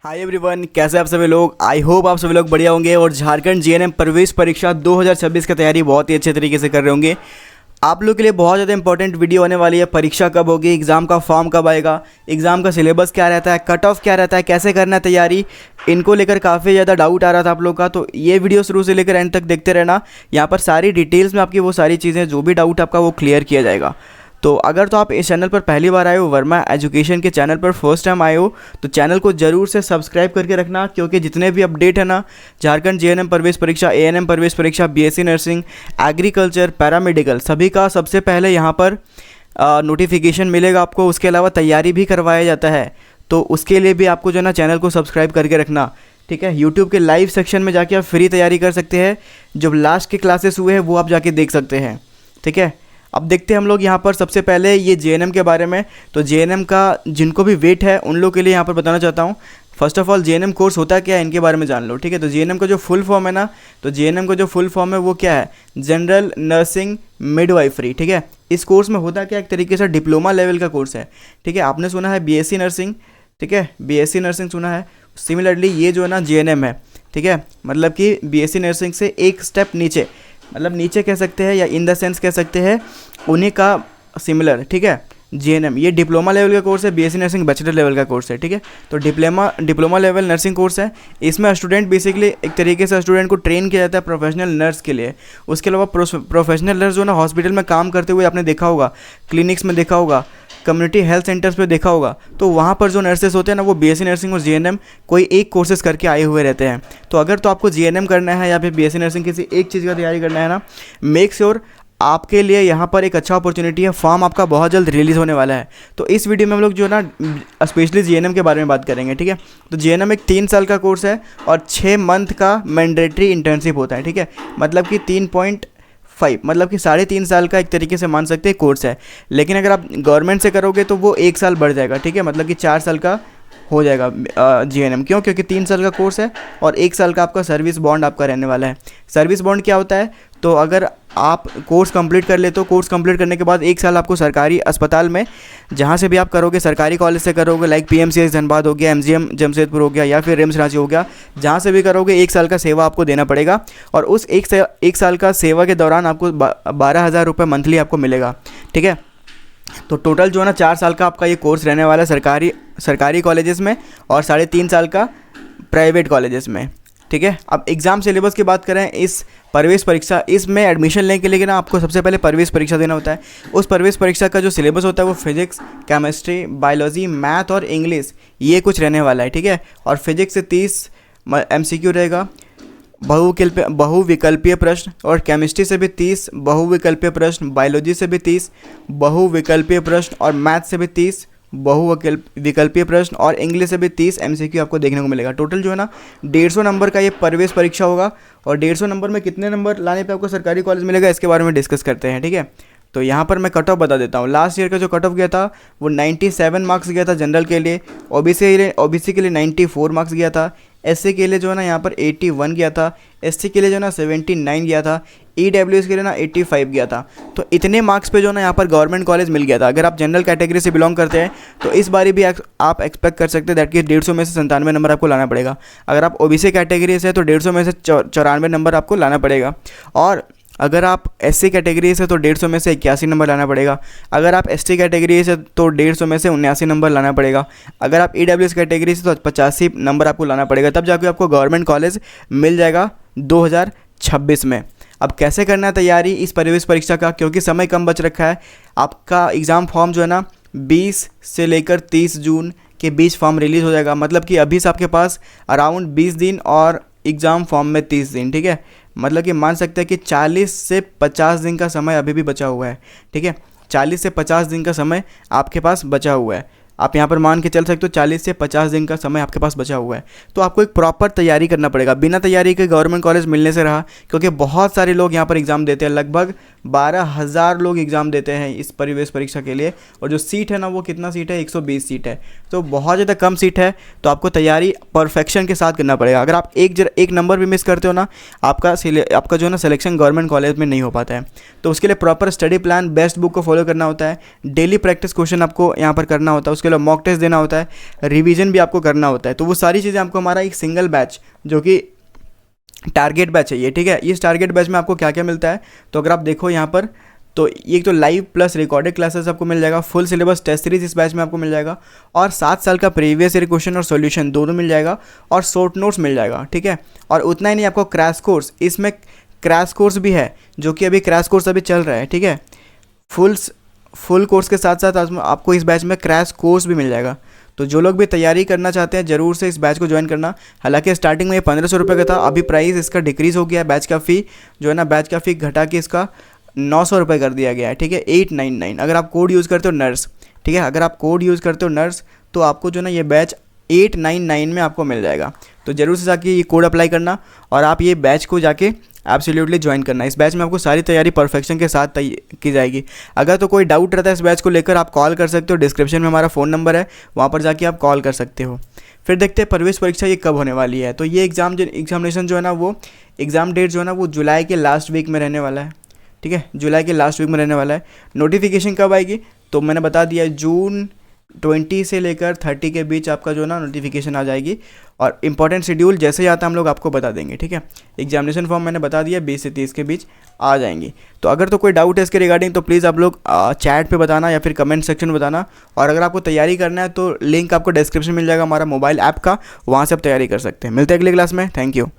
Hi everyone, कैसे आप सभी लोग। आई होप आप सभी लोग बढ़िया होंगे और झारखंड जीएनएम प्रवेश परीक्षा 2026 की तैयारी बहुत ही अच्छे तरीके से कर रहे होंगे। आप लोग के लिए बहुत ज़्यादा इंपॉर्टेंट वीडियो होने वाली है। परीक्षा कब होगी, एग्ज़ाम का फॉर्म कब आएगा, एग्ज़ाम का सिलेबस क्या रहता है, कट ऑफ क्या रहता है, कैसे करना है तैयारी, इनको लेकर काफ़ी ज़्यादा डाउट आ रहा था आप लोग का। तो ये वीडियो शुरू से लेकर एंड तक देखते रहना। यहाँ पर सारी डिटेल्स में आपकी वो सारी चीज़ें, जो भी डाउट आपका वो क्लियर किया जाएगा। तो अगर तो आप इस चैनल पर पहली बार आए हो, वर्मा एजुकेशन के चैनल पर फर्स्ट टाइम आए हो, तो चैनल को ज़रूर से सब्सक्राइब करके रखना, क्योंकि जितने भी अपडेट है ना, झारखंड जीएनएम प्रवेश परीक्षा, एएनएम प्रवेश परीक्षा, बीएससी नर्सिंग, एग्रीकल्चर, पैरामेडिकल, सभी का सबसे पहले यहाँ पर नोटिफिकेशन मिलेगा आपको। उसके अलावा तैयारी भी करवाया जाता है, तो उसके लिए भी आपको जो है ना चैनल को सब्सक्राइब करके रखना, ठीक है। यूट्यूब के लाइव सेक्शन में जाके आप फ्री तैयारी कर सकते हैं। जो लास्ट के क्लासेस हुए हैं वो आप जाके देख सकते हैं, ठीक है। अब देखते हैं हम लोग यहाँ पर सबसे पहले ये जेएनएम के बारे में। तो जेएनएम का जिनको भी वेट है उन लोग के लिए यहाँ पर बताना चाहता हूँ। First of all JNM course होता क्या है, इनके बारे में जान लो, ठीक है। तो जेएनएम का जो फुल फॉर्म है ना, तो जेएनएम का जो फुल फॉर्म है वो क्या है, जनरल नर्सिंग मिडवाइफरी, ठीक है। इस कोर्स में होता क्या, एक तरीके से डिप्लोमा लेवल का कोर्स है, ठीक है। आपने सुना है बीएससी नर्सिंग, ठीक है, बीएससी नर्सिंग सुना है। सिमिलरली ये जो है ना जेएनएम है, ठीक है, मतलब कि बीएससी नर्सिंग से एक स्टेप नीचे, मतलब नीचे कह सकते हैं या इन द सेंस कह सकते हैं, उन्हीं का सिमिलर, ठीक है। जीएनएम ये डिप्लोमा लेवल का कोर्स है, बीएससी नर्सिंग बैचलर लेवल का कोर्स है, ठीक है। तो डिप्लोमा लेवल नर्सिंग कोर्स है। इसमें स्टूडेंट बेसिकली एक तरीके से स्टूडेंट को ट्रेन किया जाता है प्रोफेशनल नर्स के लिए। उसके अलावा प्रोफेशनल नर्स जो ना हॉस्पिटल में काम करते हुए आपने देखा होगा, क्लिनिक्स में देखा होगा, कम्युनिटी हेल्थ सेंटर्स पे देखा होगा, तो वहाँ पर जो नर्सेस होते हैं ना, वो बीएससी नर्सिंग और जीएनएम कोई एक कोर्सेज करके आए हुए रहते हैं। तो अगर तो आपको जीएनएम करना है या फिर बीएससी नर्सिंग किसी एक चीज़ का तैयारी करना है ना, मेक श्योर आपके लिए यहाँ पर एक अच्छा अपॉर्चुनिटी है। फॉर्म आपका बहुत जल्द रिलीज़ होने वाला है। तो इस वीडियो में हम लोग जो है ना स्पेशली जीएनएम के बारे में बात करेंगे, ठीक है। तो जीएनएम एक 3 साल का कोर्स है और 6 मंथ का मैंडेटरी इंटर्नशिप होता है, ठीक है। मतलब कि 3.5, मतलब कि 3.5 साल का एक तरीके से मान सकते हैं कोर्स है। लेकिन अगर आप गवर्नमेंट से करोगे तो वो 1 साल बढ़ जाएगा, ठीक है, मतलब कि 4 साल का हो जाएगा जीएनएम। क्यों? क्योंकि 3 साल का कोर्स है और 1 साल का आपका सर्विस बॉन्ड आपका रहने वाला है। सर्विस बॉन्ड क्या होता है, तो अगर आप कोर्स कंप्लीट कर ले तो कोर्स कंप्लीट करने के बाद 1 साल आपको सरकारी अस्पताल में, जहाँ से भी आप करोगे, सरकारी कॉलेज से करोगे, लाइक पीएमसीएच धनबाद हो गया, एमजीएम जमशेदपुर हो गया, या फिर रिम्स रांची हो गया, जहाँ से भी करोगे 1 साल का सेवा आपको देना पड़ेगा। और उस एक साल का सेवा के दौरान आपको 12,000 रुपये मंथली आपको मिलेगा, ठीक है। तो टोटल जो है ना 4 साल का आपका ये कोर्स रहने वाला है सरकारी कॉलेजेस में और 3.5 साल का प्राइवेट कॉलेजेस में, ठीक है। अब एग्ज़ाम सिलेबस की बात करें, इस प्रवेश परीक्षा, इसमें एडमिशन लेने के लिए ना आपको सबसे पहले प्रवेश परीक्षा देना होता है। उस प्रवेश परीक्षा का जो सिलेबस होता है वो फिजिक्स, केमिस्ट्री, बायोलॉजी, मैथ और इंग्लिश, ये कुछ रहने वाला है, ठीक है। और फिजिक्स से 30 एमसीक्यू रहेगा, बहुविकल्पीय प्रश्न, और केमिस्ट्री से भी 30 बहुविकल्पीय प्रश्न, बायोलॉजी से भी 30 बहुविकल्पीय प्रश्न, और मैथ से भी 30 बहुविकल्पीय प्रश्न, और इंग्लिश से भी 30 एमसीक्यू आपको देखने को मिलेगा। टोटल जो है ना 150 नंबर का ये प्रवेश परीक्षा होगा। और 150 नंबर में कितने नंबर लाने पे आपको सरकारी कॉलेज मिलेगा, इसके बारे में डिस्कस करते हैं, ठीक है। तो यहाँ पर मैं कट ऑफ बता देता हूँ। लास्ट ईयर का जो कट ऑफ गया था वो 97 मार्क्स गया था जनरल के लिए, ओबीसी के लिए 94 मार्क्स गया था, एससी के लिए जो है ना यहाँ पर 81 गया था, एसटी के लिए जो है ना 79 गया था, ईडब्ल्यूएस के लिए ना 85 गया था। तो इतने मार्क्स पे जो है ना यहाँ पर गवर्नमेंट कॉलेज मिल गया था। अगर आप जनरल कैटेगरी से बिलोंग करते हैं तो इस बारी भी आप एक्सपेक्ट कर सकते हैं दैट कि 150 में से 97 नंबर आपको लाना पड़ेगा। अगर आप ओबीसी कैटेगरी से तो 150 में से 94 नंबर आपको लाना पड़ेगा। और अगर आप एससी कैटेगरी से तो 150 में से 81 नंबर लाना पड़ेगा। अगर आप एसटी कैटेगरी से तो 150 में से 79 नंबर लाना पड़ेगा। अगर आप ईडब्ल्यूएस कैटेगरी से तो 85 नंबर आपको लाना पड़ेगा, तब जाके आपको गवर्नमेंट कॉलेज मिल जाएगा 2026 में। अब कैसे करना है तैयारी इस प्रवेश परीक्षा का, क्योंकि समय कम बच रखा है। आपका एग्ज़ाम फॉर्म जो है ना 20 से लेकर 30 जून के बीच फॉर्म रिलीज़ हो जाएगा। मतलब कि अभी से आपके पास अराउंड 20 दिन और एग्ज़ाम फॉर्म में 30 दिन, ठीक है। मतलब कि मान सकते हैं कि 40 से 50 दिन का समय अभी भी बचा हुआ है, ठीक है। 40 से 50 दिन का समय आपके पास बचा हुआ है। आप यहाँ पर मान के चल सकते हो 40 से 50 दिन का समय आपके पास बचा हुआ है। तो आपको एक प्रॉपर तैयारी करना पड़ेगा। बिना तैयारी के गवर्नमेंट कॉलेज मिलने से रहा, क्योंकि बहुत सारे लोग यहाँ पर एग्ज़ाम देते हैं। लगभग 12,000 लोग एग्ज़ाम देते हैं इस प्रवेश परीक्षा के लिए। और जो सीट है ना, वो कितना सीट है, 120 सीट है। तो बहुत ज़्यादा कम सीट है। तो आपको तैयारी परफेक्शन के साथ करना पड़ेगा। अगर आप एक नंबर भी मिस करते हो ना, आपका जो है ना सिलेक्शन गवर्नमेंट कॉलेज में नहीं हो पाता है। तो उसके लिए proper study plan, best book को फॉलो करना होता है। डेली प्रैक्टिस क्वेश्चन आपको यहाँ पर करना होता है। उसके चलो मॉक टेस्ट देना होता है, रिवीजन भी आपको करना होता है। तो वो सारी चीज़ें आपको हमारा एक सिंगल बैच जो कि टारगेट बैच है ये, ठीक है। इस टारगेट बैच में आपको क्या क्या मिलता है, तो अगर आप देखो यहाँ पर, तो एक तो लाइव प्लस रिकॉर्डेड क्लासेस आपको मिल जाएगा, फुल सिलेबस टेस्ट सीरीज इस बैच में आपको मिल जाएगा, और 7 साल का प्रीवियस ईयर क्वेश्चन और सॉल्यूशन दोनों मिल जाएगा, और शॉर्ट नोट्स मिल जाएगा, ठीक है। और उतना ही नहीं, आपको क्रैश कोर्स, इसमें क्रैश कोर्स भी है, जो कि अभी क्रैश कोर्स अभी चल रहा है, ठीक है। फुल कोर्स के साथ साथ आपको इस बैच में क्रैश कोर्स भी मिल जाएगा। तो जो लोग भी तैयारी करना चाहते हैं ज़रूर से इस बैच को ज्वाइन करना। हालांकि स्टार्टिंग में ये 1500 रुपये का था, अभी प्राइस इसका डिक्रीज़ हो गया है। बैच का फ़ी जो है ना, बैच का फ़ी घटा के इसका 900 रुपये कर दिया गया है, ठीक है। 899 अगर आप कोड यूज़ करते हो नर्स, ठीक है, अगर आप कोड यूज़ करते हो नर्स तो आपको जो ना ये बैच 899 में आपको मिल जाएगा। तो ज़रूर से जाके ये कोड अप्लाई करना और आप ये बैच को जाके एब्सोल्युटली ज्वाइन करना। इस बैच में आपको सारी तैयारी परफेक्शन के साथ की जाएगी। अगर तो कोई डाउट रहता है इस बैच को लेकर, आप कॉल कर सकते हो, डिस्क्रिप्शन में हमारा फ़ोन नंबर है, वहाँ पर जाके आप कॉल कर सकते हो। फिर देखते हैं प्रवेश परीक्षा ये कब होने वाली है। तो ये एग्जामिनेशन जो है ना, वो एग्ज़ाम डेट जो है ना वो जुलाई के लास्ट वीक में रहने वाला है, ठीक है, जुलाई के लास्ट वीक में रहने वाला है। नोटिफिकेशन कब आएगी तो मैंने बता दिया, जून 20 से लेकर 30 के बीच आपका जो ना नोटिफिकेशन आ जाएगी, और इंपॉर्टेंट शेड्यूल जैसे ही आता है हम लोग आपको बता देंगे, ठीक है। एग्जामिनेशन फॉर्म मैंने बता दिया 20 से 30 के बीच आ जाएंगी। तो अगर तो कोई डाउट है इसके रिगार्डिंग तो प्लीज़ आप लोग चैट पे बताना या फिर कमेंट सेक्शन में बताना। और अगर आपको तैयारी करना है तो लिंक आपको डिस्क्रिप्शन मिल जाएगा हमारा मोबाइल ऐप का, वहाँ से आप तैयारी कर सकते हैं। मिलते हैं अगली क्लास में, थैंक यू।